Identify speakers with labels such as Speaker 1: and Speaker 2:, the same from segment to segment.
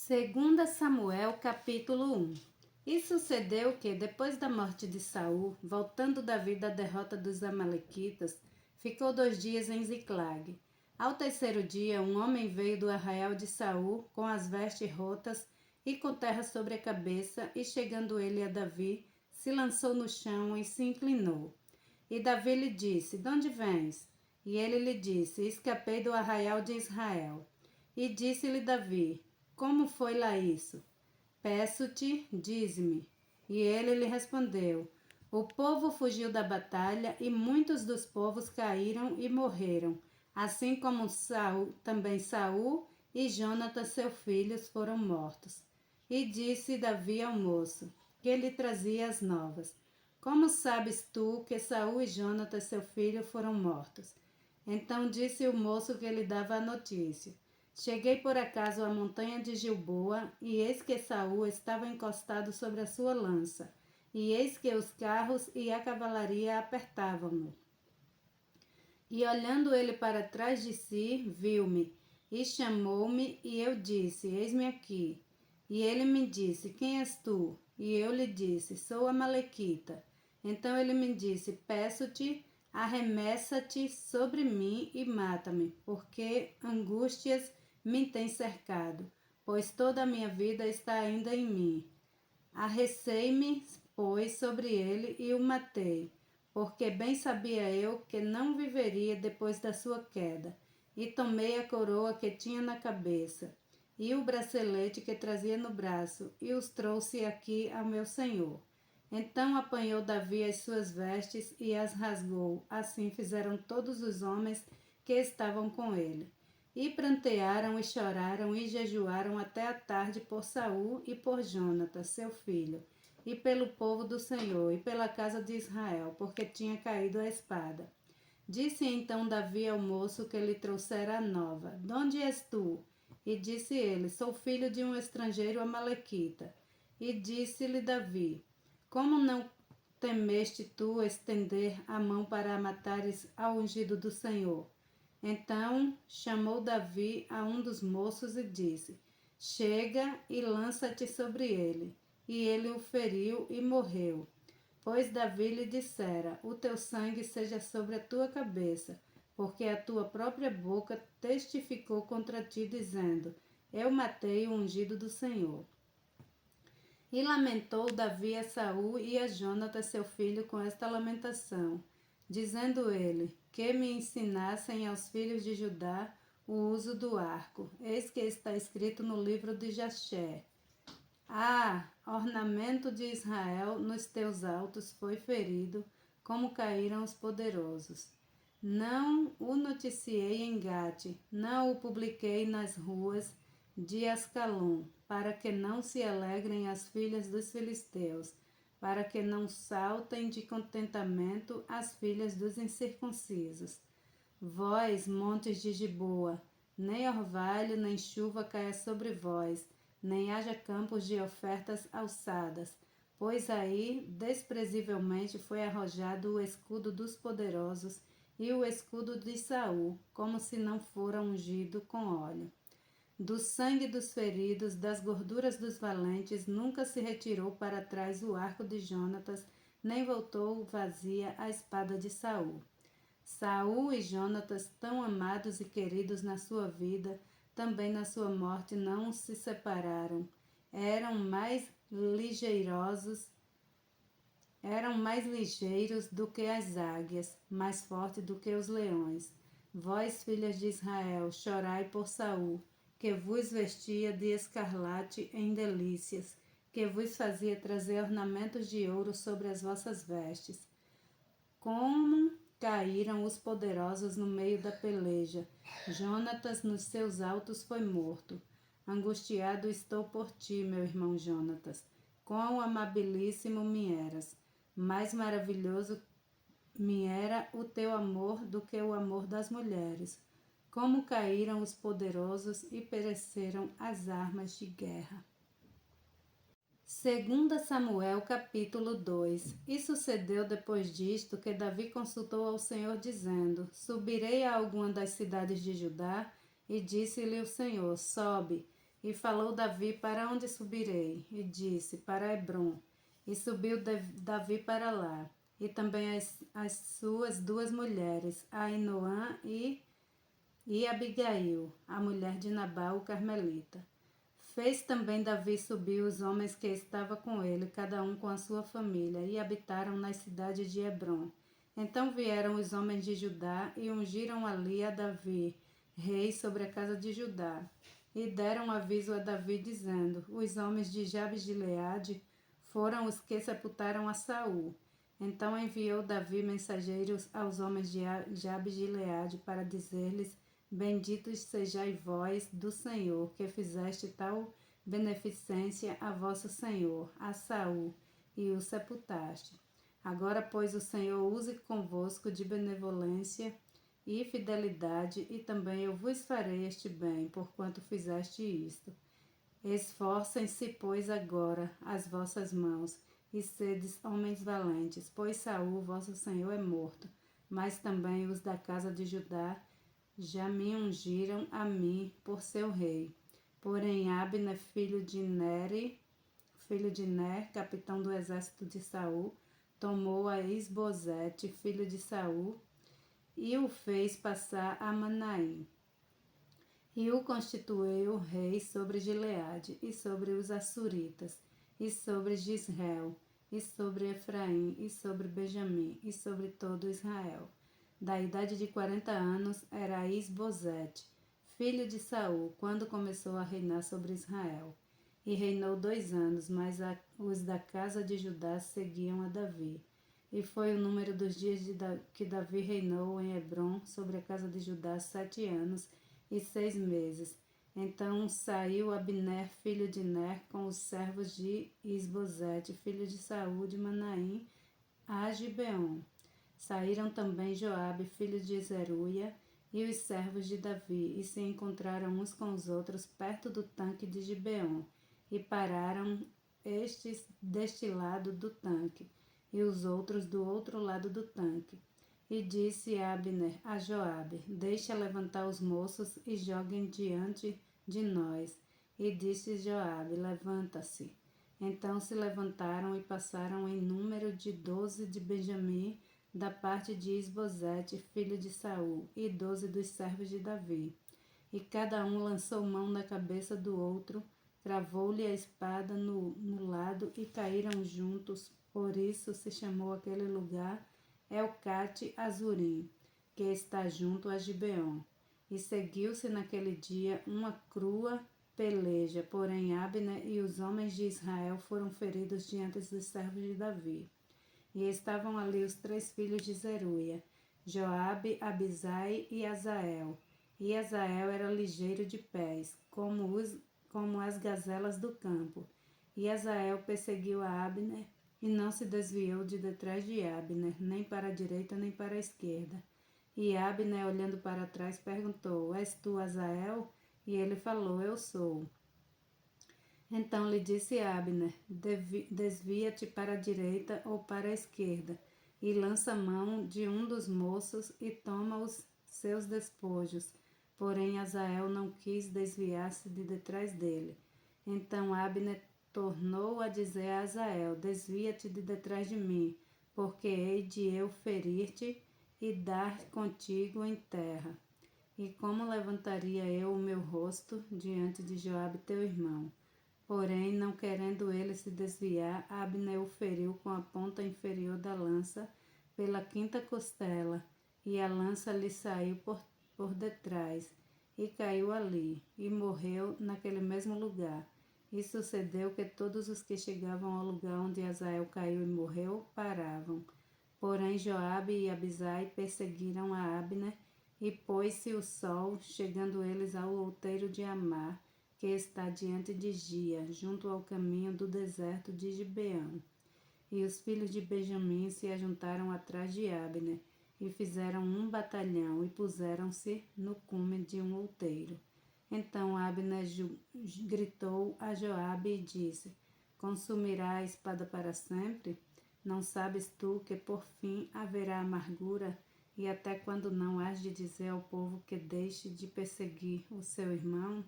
Speaker 1: Segunda Samuel, capítulo 1. E sucedeu que, depois da morte de Saul, voltando Davi da derrota dos amalequitas, ficou 2 dias em Ziclag. Ao terceiro dia, um homem veio do arraial de Saul, com as vestes rotas e com terra sobre a cabeça, e chegando ele a Davi, se lançou no chão e se inclinou. E Davi lhe disse: De onde vens? E ele lhe disse: Escapei do arraial de Israel. E disse-lhe Davi: Como foi lá isso? Peço-te, dize-me. E ele lhe respondeu: O povo fugiu da batalha e muitos dos povos caíram e morreram, assim como também Saul e Jonatas, seu filho, foram mortos. E disse Davi ao moço, que lhe trazia as novas: Como sabes tu que Saul e Jonatas, seu filho, foram mortos? Então disse o moço que lhe dava a notícia: Cheguei por acaso à montanha de Gilboa, e eis que Saul estava encostado sobre a sua lança, e eis que os carros e a cavalaria apertavam-no. E olhando ele para trás de si, viu-me, e chamou-me, e eu disse: Eis-me aqui. E ele me disse: Quem és tu? E eu lhe disse: Sou a Malequita. Então ele me disse: Peço-te, arremessa-te sobre mim e mata-me, porque angústias me têm cercado, pois toda a minha vida está ainda em mim. Arrecei-me, pois, sobre ele e o matei, porque bem sabia eu que não viveria depois da sua queda. E tomei a coroa que tinha na cabeça, e o bracelete que trazia no braço, e os trouxe aqui ao meu senhor. Então apanhou Davi as suas vestes e as rasgou. Assim fizeram todos os homens que estavam com ele. E prantearam e choraram e jejuaram até a tarde por Saul e por Jonatas, seu filho, e pelo povo do Senhor, e pela casa de Israel, porque tinha caído a espada. Disse então Davi ao moço que lhe trouxera a nova: De onde és tu? E disse ele: Sou filho de um estrangeiro amalequita. E disse-lhe Davi: Como não temeste tu estender a mão para matares ao ungido do Senhor? Então chamou Davi a um dos moços e disse: Chega e lança-te sobre ele. E ele o feriu e morreu. Pois Davi lhe dissera: O teu sangue seja sobre a tua cabeça, porque a tua própria boca testificou contra ti, dizendo: Eu matei o ungido do Senhor. E lamentou Davi a Saul e a Jonatas, seu filho, com esta lamentação, dizendo ele: Que me ensinassem aos filhos de Judá o uso do arco. Eis que está escrito no livro de Jasher: Ah, ornamento de Israel, nos teus altos foi ferido, como caíram os poderosos. Não o noticiei em Gate, não o publiquei nas ruas de Ascalon, para que não se alegrem as filhas dos filisteus, para que não saltem de contentamento as filhas dos incircuncisos. Vós, montes de Giboa, nem orvalho nem chuva caia sobre vós, nem haja campos de ofertas alçadas, pois aí desprezivelmente foi arrojado o escudo dos poderosos e o escudo de Saul, como se não fora ungido com óleo. Do sangue dos feridos, das gorduras dos valentes, nunca se retirou para trás o arco de Jonatas, nem voltou vazia a espada de Saul. Saul e Jonatas, tão amados e queridos na sua vida, também na sua morte não se separaram. Eram mais ligeiros do que as águias, mais fortes do que os leões. Vós, filhas de Israel, chorai por Saul, que vos vestia de escarlate em delícias, que vos fazia trazer ornamentos de ouro sobre as vossas vestes. Como caíram os poderosos no meio da peleja. Jonatas nos seus altos foi morto. Angustiado estou por ti, meu irmão Jonatas. Quão amabilíssimo me eras. Mais maravilhoso me era o teu amor do que o amor das mulheres. Como caíram os poderosos e pereceram as armas de guerra. Segunda Samuel, capítulo 2. E sucedeu depois disto que Davi consultou ao Senhor, dizendo: Subirei a alguma das cidades de Judá? E disse-lhe o Senhor: Sobe. E falou Davi: Para onde subirei? E disse: Para Hebrom. E subiu Davi para lá, e também as suas duas mulheres, Ainoã e Abigail, a mulher de Nabal, o carmelita. Fez também Davi subir os homens que estavam com ele, cada um com a sua família, e habitaram nas cidades de Hebrom. Então vieram os homens de Judá e ungiram ali a Davi, rei sobre a casa de Judá. E deram aviso a Davi, dizendo: Os homens de Jabes de Gileade foram os que sepultaram a Saul. Então enviou Davi mensageiros aos homens de Jabes de Gileade para dizer-lhes: Benditos sejais vós do Senhor, que fizeste tal beneficência a vosso senhor, a Saul, e o sepultaste. Agora, pois, o Senhor use convosco de benevolência e fidelidade, e também eu vos farei este bem, porquanto fizeste isto. Esforcem-se, pois, agora as vossas mãos, e sedes homens valentes, pois Saul, vosso senhor, é morto, mas também os da casa de Judá já me ungiram a mim por seu rei. Porém, Abner, filho de Ner, capitão do exército de Saul, tomou a Isbosete, filho de Saul, e o fez passar a Manaim. E o constituiu rei sobre Gileade, e sobre os Assuritas, e sobre Gisrael, e sobre Efraim, e sobre Benjamim, e sobre todo Israel. Da idade de 40 anos era Isbosete, filho de Saul, quando começou a reinar sobre Israel. E reinou 2 anos, mas os da casa de Judá seguiam a Davi. E foi o número dos dias que Davi reinou em Hebrom sobre a casa de Judá 7 anos e 6 meses. Então saiu Abner, filho de Ner, com os servos de Isbosete, filho de Saul, de Manaim, a Gibeon. Saíram também Joabe, filho de Zeruia, e os servos de Davi, e se encontraram uns com os outros perto do tanque de Gibeon, e pararam estes deste lado do tanque, e os outros do outro lado do tanque. E disse Abner a Joabe: Deixa levantar os moços e joguem diante de nós. E disse Joabe: Levanta-se. Então se levantaram e passaram em número de 12 de Benjamim, da parte de Isbosete, filho de Saul, e 12 dos servos de Davi. E cada um lançou mão na cabeça do outro, cravou-lhe a espada no lado e caíram juntos. Por isso se chamou aquele lugar Elcate Azurim, que está junto a Gibeon. E seguiu-se naquele dia uma crua peleja, porém Abner e os homens de Israel foram feridos diante dos servos de Davi. E estavam ali os 3 filhos de Zeruia, Joabe, Abisai e Azael. E Azael era ligeiro de pés, como as gazelas do campo. E Azael perseguiu a Abner, e não se desviou de detrás de Abner, nem para a direita nem para a esquerda. E Abner, olhando para trás, perguntou: És tu Azael? E ele falou: Eu sou. Então lhe disse Abner: Desvia-te para a direita ou para a esquerda, e lança mão de um dos moços e toma os seus despojos. Porém Azael não quis desviar-se de detrás dele. Então Abner tornou a dizer a Azael: Desvia-te de detrás de mim, porque hei de eu ferir-te e dar contigo em terra. E como levantaria eu o meu rosto diante de Joabe teu irmão? Porém, não querendo ele se desviar, Abner o feriu com a ponta inferior da lança pela 5ª costela, e a lança lhe saiu por detrás, e caiu ali, e morreu naquele mesmo lugar. E sucedeu que todos os que chegavam ao lugar onde Azael caiu e morreu, paravam. Porém, Joabe e Abisai perseguiram a Abner, e pôs-se o sol, chegando eles ao outeiro de Amar, que está diante de Gia, junto ao caminho do deserto de Gibeão. E os filhos de Benjamim se ajuntaram atrás de Abner, e fizeram um batalhão, e puseram-se no cume de um outeiro. Então Abner gritou a Joabe e disse: Consumirá a espada para sempre? Não sabes tu que por fim haverá amargura? E até quando não hás de dizer ao povo que deixe de perseguir o seu irmão?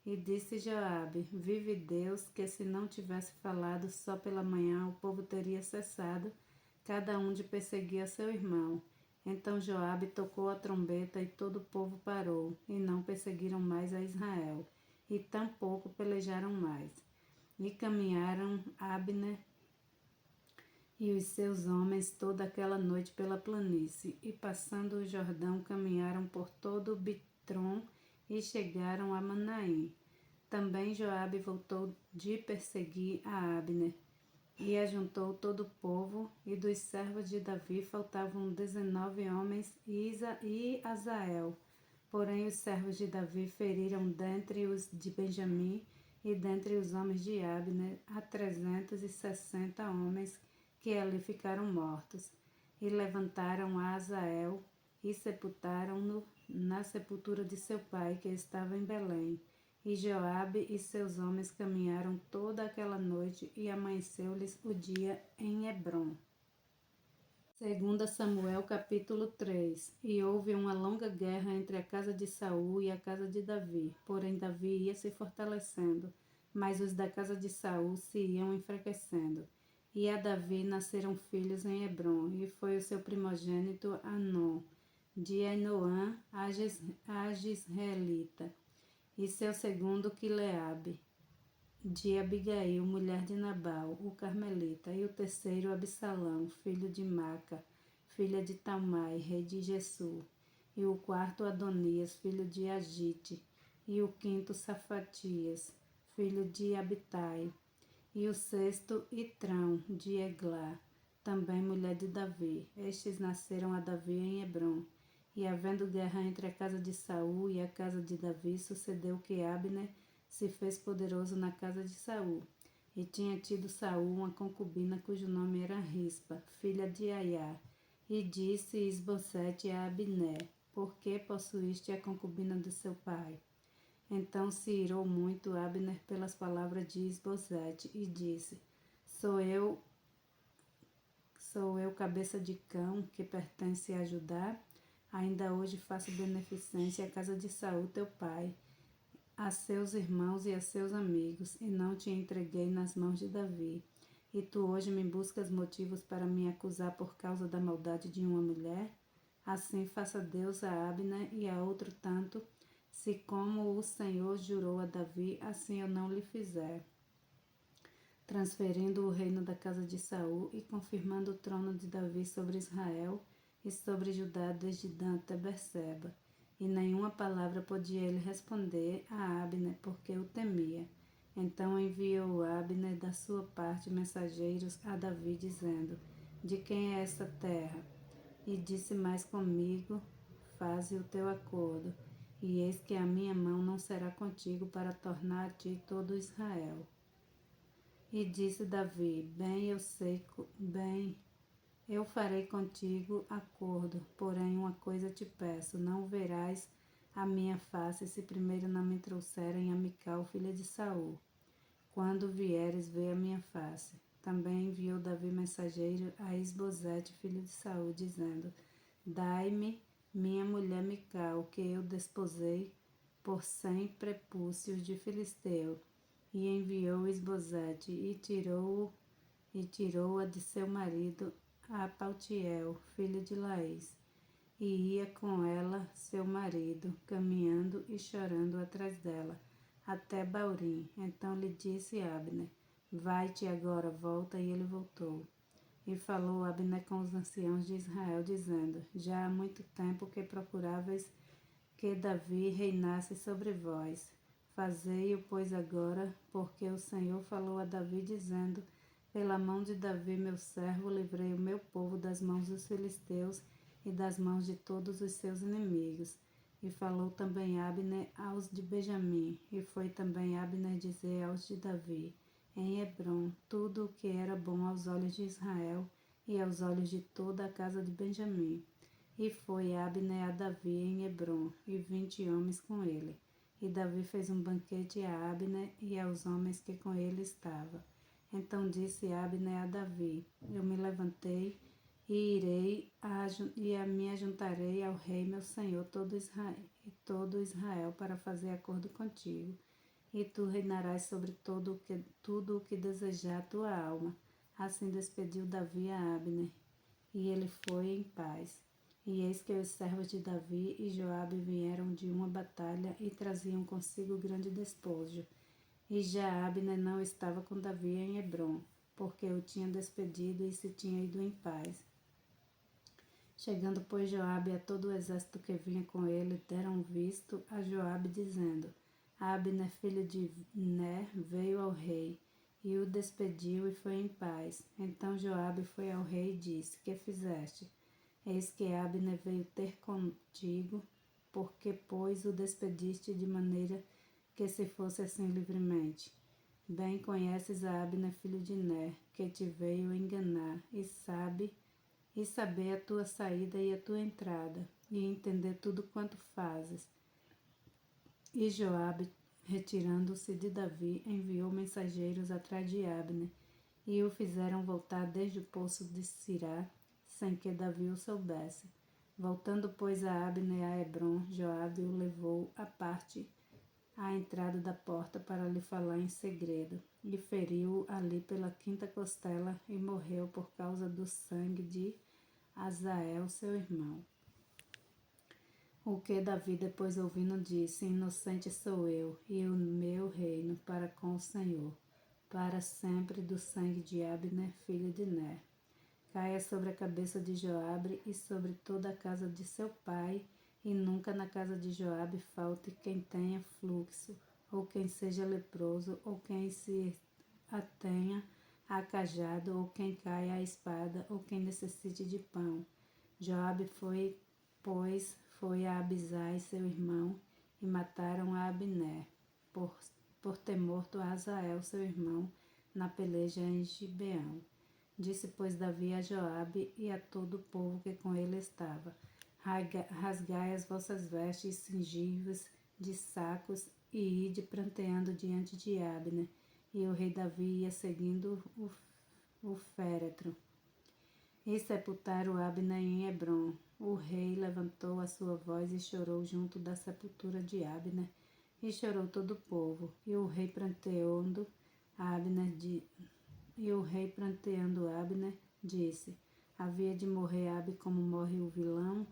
Speaker 1: E disse Joabe: Vive Deus, que se não tivesse falado só pela manhã, o povo teria cessado, cada um de perseguir a seu irmão. Então Joabe tocou a trombeta e todo o povo parou, e não perseguiram mais a Israel, e tampouco pelejaram mais. E caminharam Abner e os seus homens toda aquela noite pela planície, e passando o Jordão, caminharam por todo o Bitrom e chegaram a Manaim. Também Joabe voltou de perseguir a Abner, e ajuntou todo o povo, e dos servos de Davi faltavam 19 homens e Azael. Porém os servos de Davi feriram dentre os de Benjamim e dentre os homens de Abner a 360 homens que ali ficaram mortos. E levantaram a Azael e sepultaram-no na sepultura de seu pai, que estava em Belém. E Joabe e seus homens caminharam toda aquela noite, e amanheceu-lhes o dia em Hebrom. 2 Samuel capítulo 3. E houve uma longa guerra entre a casa de Saul e a casa de Davi. Porém Davi ia se fortalecendo, mas os da casa de Saul se iam enfraquecendo. E a Davi nasceram filhos em Hebrom, e foi o seu primogênito Anon, de Ainoã, a Gisraelita, e seu segundo Quileabe, de Abigail, mulher de Nabal, o carmelita, e o terceiro Absalão, filho de Maca, filha de Talmai, rei de Gesur, e o quarto Adonias, filho de Agite, e o quinto Safatias, filho de Abitai, e o sexto Itrão, de Eglá, também mulher de Davi. Estes nasceram a Davi em Hebrom. E havendo guerra entre a casa de Saul e a casa de Davi, sucedeu que Abner se fez poderoso na casa de Saul. E tinha tido Saul uma concubina cujo nome era Rispa, filha de Aiá. E disse Isbosete a Abner: Por que possuíste a concubina de seu pai? Então se irou muito Abner pelas palavras de Isbosete e disse: Sou eu cabeça de cão que pertence a Judá? Ainda hoje faço beneficência à casa de Saul teu pai, a seus irmãos e a seus amigos, e não te entreguei nas mãos de Davi. E tu hoje me buscas motivos para me acusar por causa da maldade de uma mulher? Assim faça Deus a Abner e a outro tanto, se como o Senhor jurou a Davi, assim eu não lhe fizer, transferindo o reino da casa de Saul e confirmando o trono de Davi sobre Israel e sobre Judá desde Dan até Berseba. E nenhuma palavra podia ele responder a Abner, porque o temia. Então enviou Abner da sua parte mensageiros a Davi, dizendo: De quem é esta terra? E disse mais comigo: Faze o teu acordo, e eis que a minha mão não será contigo para tornar a ti todo Israel. E disse Davi: Bem, eu farei contigo acordo, porém uma coisa te peço: não verás a minha face se primeiro não me trouxerem a Mical, filha de Saul. Quando vieres, vê a minha face. Também enviou Davi mensageiro a Isbosete, filho de Saul, dizendo: Dai-me minha mulher Mical, que eu desposei por 100 prepúcios de Filisteu. E enviou Isbosete e tirou-a de seu marido a Paltiel, filho de Laís, e ia com ela seu marido, caminhando e chorando atrás dela, até Baurim. Então lhe disse Abner: Vai-te agora, volta. E ele voltou. E falou Abner com os anciãos de Israel, dizendo: Já há muito tempo que procuráveis que Davi reinasse sobre vós. Fazei-o, pois, agora, porque o Senhor falou a Davi, dizendo: Pela mão de Davi, meu servo, livrei o meu povo das mãos dos filisteus e das mãos de todos os seus inimigos. E falou também Abner aos de Benjamim, e foi também Abner dizer aos de Davi, em Hebrom, tudo o que era bom aos olhos de Israel e aos olhos de toda a casa de Benjamim. E foi Abner a Davi em Hebrom, e 20 homens com ele. E Davi fez um banquete a Abner e aos homens que com ele estavam. Então disse Abner a Davi: Eu me levantei e me ajuntarei ao rei meu senhor todo Israel para fazer acordo contigo. e tu reinarás sobre tudo o que desejar a tua alma. Assim despediu Davi a Abner, e ele foi em paz. E eis que os servos de Davi e Joabe vieram de uma batalha e traziam consigo grande despojo. E já Abner não estava com Davi em Hebrom, porque o tinha despedido e se tinha ido em paz. Chegando, pois, Joabe a todo o exército que vinha com ele, deram visto a Joabe, dizendo: Abner, filho de Ner, veio ao rei, e o despediu e foi em paz. Então Joabe foi ao rei e disse: Que fizeste? Eis que Abner veio ter contigo, porque, pois, o despediste de maneira que se fosse assim livremente. Bem conheces a Abner, filho de Ner, que te veio enganar, e saber a tua saída e a tua entrada, e entender tudo quanto fazes. E Joabe, retirando-se de Davi, enviou mensageiros atrás de Abner, e o fizeram voltar desde o poço de Sirá, sem que Davi o soubesse. Voltando, pois, a Abner a Hebrom, Joabe o levou à parte à entrada da porta para lhe falar em segredo, e feriu-o ali pela quinta costela, e morreu por causa do sangue de Azael, seu irmão. O que Davi, depois ouvindo, disse: Inocente sou eu, e o meu reino para com o Senhor, para sempre do sangue de Abner, filho de Ner. Caia sobre a cabeça de Joabe e sobre toda a casa de seu pai, e nunca na casa de Joabe falte quem tenha fluxo, ou quem seja leproso, ou quem se atenha a cajado, ou quem caia à espada, ou quem necessite de pão. Joabe foi a Abisai, seu irmão, e mataram a Abner, por ter morto a Azael, seu irmão, na peleja em Gibeão. Disse, pois, Davi a Joabe e a todo o povo que com ele estava: Rasgai as vossas vestes, cingi-vos de sacos, e ide pranteando diante de Abner. E o rei Davi ia seguindo o féretro. E sepultaram Abner em Hebrom. O rei levantou a sua voz e chorou junto da sepultura de Abner, e chorou todo o povo. E o rei pranteando Abner, disse: Havia de morrer Abi como morre o vilão,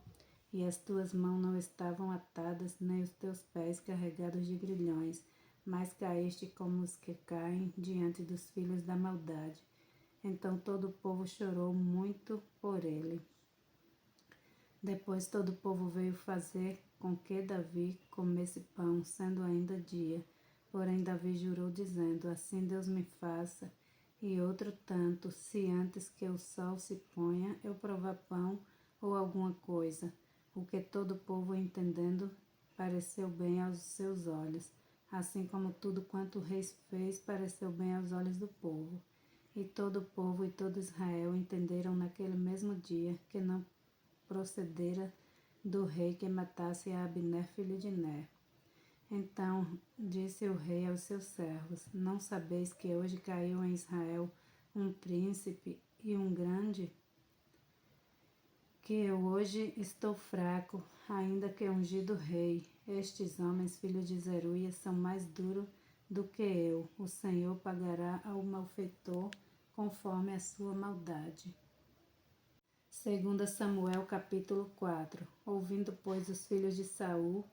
Speaker 1: e as tuas mãos não estavam atadas, nem os teus pés carregados de grilhões, mas caíste como os que caem diante dos filhos da maldade. Então todo o povo chorou muito por ele. Depois todo o povo veio fazer com que Davi comesse pão, sendo ainda dia. Porém Davi jurou, dizendo: Assim Deus me faça, e outro tanto, se antes que o sol se ponha eu provar pão ou alguma coisa. O que todo o povo, entendendo, pareceu bem aos seus olhos, assim como tudo quanto o rei fez pareceu bem aos olhos do povo. E todo o povo e todo Israel entenderam naquele mesmo dia que não procedera do rei que matasse a Abner, filho de Ner. Então disse o rei aos seus servos: Não sabeis que hoje caiu em Israel um príncipe e um grande? Que eu hoje estou fraco, ainda que ungido rei. Estes homens, filhos de Zeruia, são mais duros do que eu. O Senhor pagará ao malfeitor conforme a sua maldade. 2 Samuel capítulo 4. Ouvindo, pois, os filhos de Saul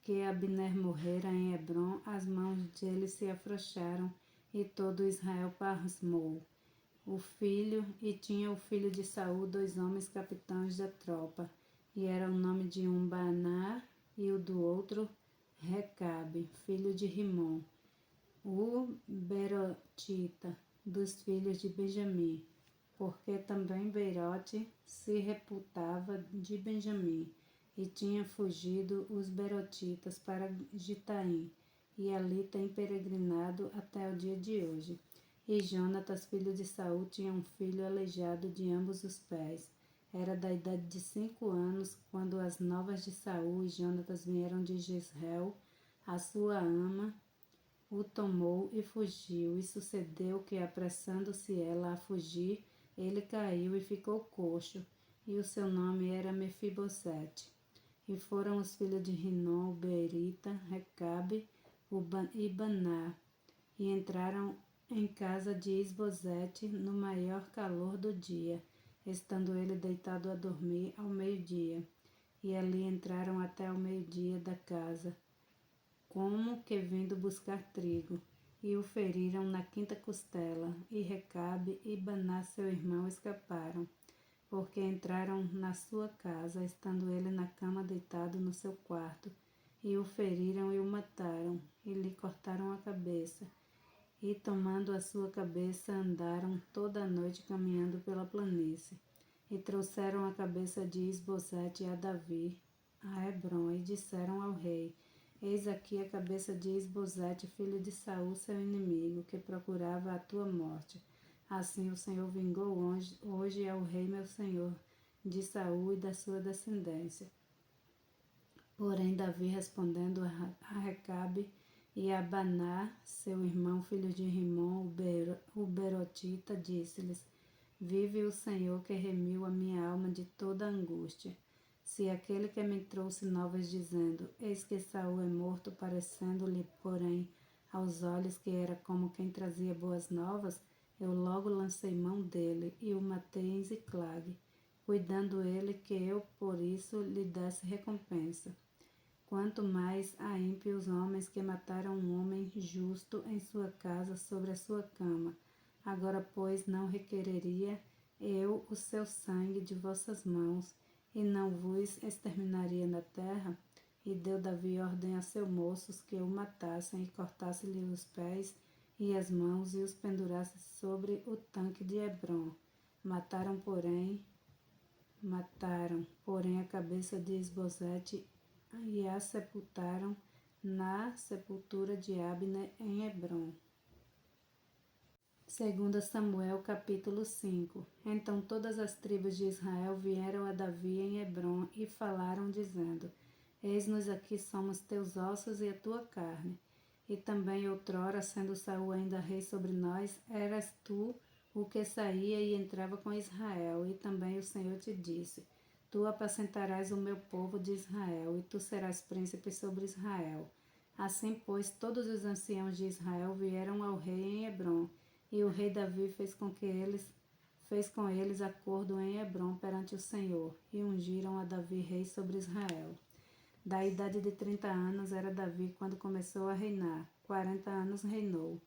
Speaker 1: que Abner morrera em Hebrom, as mãos deles se afrouxaram, e todo Israel pasmou. E tinha o filho de Saul 2 homens capitães da tropa, e era o nome de um Baaná e o do outro Recabe, filho de Rimom, o Berotita, dos filhos de Benjamim, porque também Beirote se reputava de Benjamim, e tinha fugido os Berotitas para Gitaim, e ali tem peregrinado até o dia de hoje. E Jonatas, filho de Saul, tinha um filho aleijado de ambos os pés. Era da idade de 5 anos, quando as novas de Saul e Jonatas vieram de Jezreel. A sua ama o tomou e fugiu. E sucedeu que, apressando-se ela a fugir, ele caiu e ficou coxo, e o seu nome era Mefibosete. E foram os filhos de Rinom, o Beerita, Recabe, e Baná, e entraram em casa de Isbosete no maior calor do dia, estando ele deitado a dormir ao meio-dia. E ali entraram até ao meio-dia da casa, como que vindo buscar trigo, e o feriram na quinta costela, e Recabe e Baná seu irmão escaparam, porque entraram na sua casa, estando ele na cama deitado no seu quarto, e o feriram e o mataram, e lhe cortaram a cabeça. E tomando a sua cabeça, andaram toda a noite caminhando pela planície. E trouxeram a cabeça de Isbosete a Davi, a Hebrom, e disseram ao rei: Eis aqui a cabeça de Isbosete, filho de Saul, seu inimigo, que procurava a tua morte. Assim o Senhor vingou hoje ao rei meu senhor, de Saul e da sua descendência. Porém Davi, respondendo a Recabe e a Baná, seu irmão, filho de Rimom, o Berotita, disse-lhes: Vive o Senhor que remiu a minha alma de toda angústia. Se aquele que me trouxe novas dizendo: Eis que Saul é morto, parecendo-lhe, porém, aos olhos que era como quem trazia boas novas, eu logo lancei mão dele e o matei em Ziclague, cuidando ele que eu por isso lhe desse recompensa. Quanto mais a ímpios homens que mataram um homem justo em sua casa sobre a sua cama. Agora, pois, não requereria eu o seu sangue de vossas mãos, e não vos exterminaria na terra? E deu Davi ordem a seus moços que o matassem, e cortasse-lhe os pés e as mãos, e os pendurasse sobre o tanque de Hebrom. Mataram, porém, a cabeça de Isbosete e a sepultaram na sepultura de Abner em Hebrom. 2 Samuel capítulo 5. Então todas as tribos de Israel vieram a Davi em Hebrom e falaram, dizendo: Eis-nos aqui, somos teus ossos e a tua carne. E também outrora, sendo Saul ainda rei sobre nós, eras tu o que saía e entrava com Israel. E também o Senhor te disse: Tu apacentarás o meu povo de Israel, e tu serás príncipe sobre Israel. Assim, pois, todos os anciãos de Israel vieram ao rei em Hebrom, e o rei Davi fez com eles acordo em Hebrom perante o Senhor, e ungiram a Davi rei sobre Israel. Da idade de 30 anos era Davi quando começou a reinar. 40 anos reinou.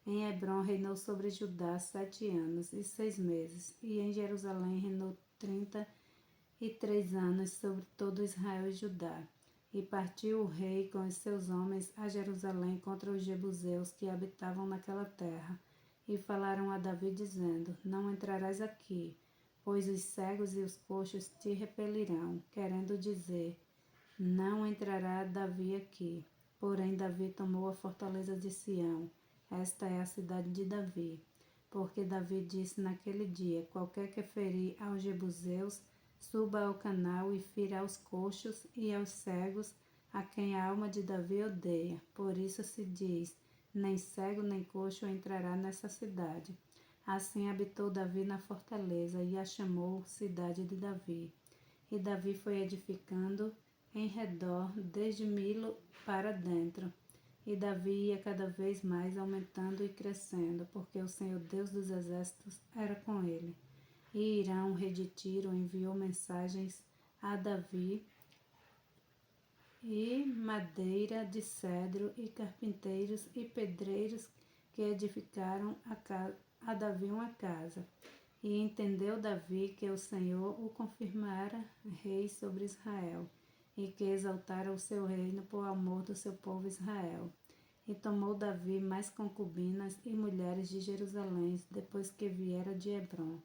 Speaker 1: Em Hebrom reinou sobre Judá 7 anos e 6 meses, e em Jerusalém reinou 33 anos sobre todo Israel e Judá. E partiu o rei com os seus homens a Jerusalém contra os jebuseus que habitavam naquela terra. E falaram a Davi, dizendo: Não entrarás aqui, pois os cegos e os coxos te repelirão, querendo dizer: Não entrará Davi aqui. Porém Davi tomou a fortaleza de Sião. Esta é a cidade de Davi. Porque Davi disse naquele dia: Qualquer que ferir aos jebuseus, suba ao canal e fira aos coxos e aos cegos, a quem a alma de Davi odeia. Por isso se diz: nem cego nem coxo entrará nessa cidade. Assim habitou Davi na fortaleza e a chamou cidade de Davi. E Davi foi edificando em redor desde Milo para dentro. E Davi ia cada vez mais aumentando e crescendo, porque o Senhor Deus dos exércitos era com ele. E Hirão, rei de Tiro, enviou mensagens a Davi, e madeira de cedro, e carpinteiros e pedreiros que edificaram a Davi uma casa. E entendeu Davi que o Senhor o confirmara rei sobre Israel, e que exaltara o seu reino por amor do seu povo Israel. E tomou Davi mais concubinas e mulheres de Jerusalém, depois que viera de Hebrom.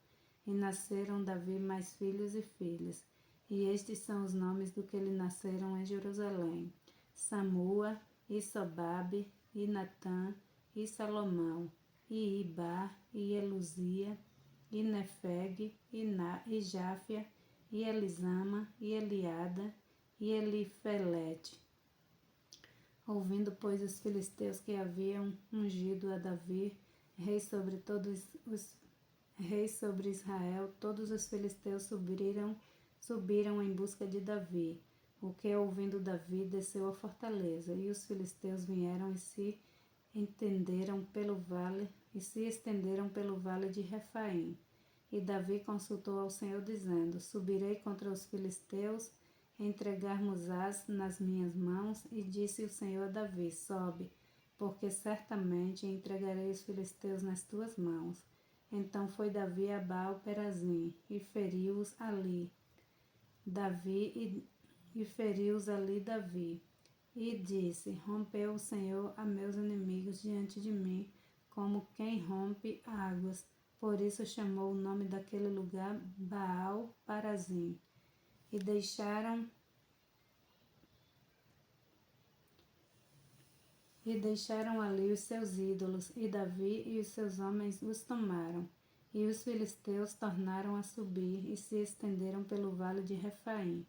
Speaker 1: E nasceram Davi mais filhos e filhas. E estes são os nomes do que lhe nasceram em Jerusalém: Samua, e Sobabe, e Natã, e Salomão, e Ibar, e Eluzia, e Nefeg, e Jáfia, e Elisama, e Eliada, e Elifelete. Ouvindo, pois, os filisteus que haviam ungido a Davi, rei sobre Israel, todos os filisteus subiram em busca de Davi. o que, ouvindo Davi, desceu à fortaleza, e os filisteus vieram e se estenderam pelo vale de Refaim. E Davi consultou ao Senhor, dizendo: Subirei contra os filisteus, entregar-mos-ás nas minhas mãos? E disse o Senhor a Davi: Sobe, porque certamente entregarei os filisteus nas tuas mãos. Então foi Davi a Baal-Perazim e feriu-os ali. Davi. E disse: Rompeu o Senhor a meus inimigos diante de mim, como quem rompe águas. Por isso chamou o nome daquele lugar Baal-Perazim. E deixaram ali os seus ídolos, e Davi e os seus homens os tomaram. E os filisteus tornaram a subir e se estenderam pelo vale de Refaim.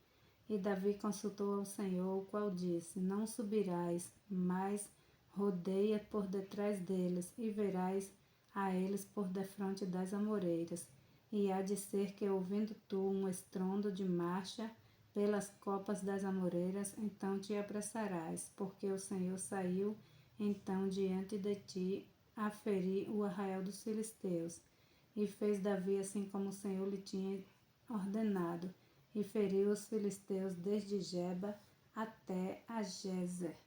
Speaker 1: E Davi consultou ao Senhor, o qual disse: Não subirás, mas rodeia por detrás deles, e verás a eles por defronte das amoreiras. E há de ser que, ouvindo tu um estrondo de marcha pelas copas das amoreiras, então te apressarás, porque o Senhor saiu então diante de ti a ferir o arraial dos filisteus. E fez Davi assim como o Senhor lhe tinha ordenado, e feriu os filisteus desde Geba até a Gezer.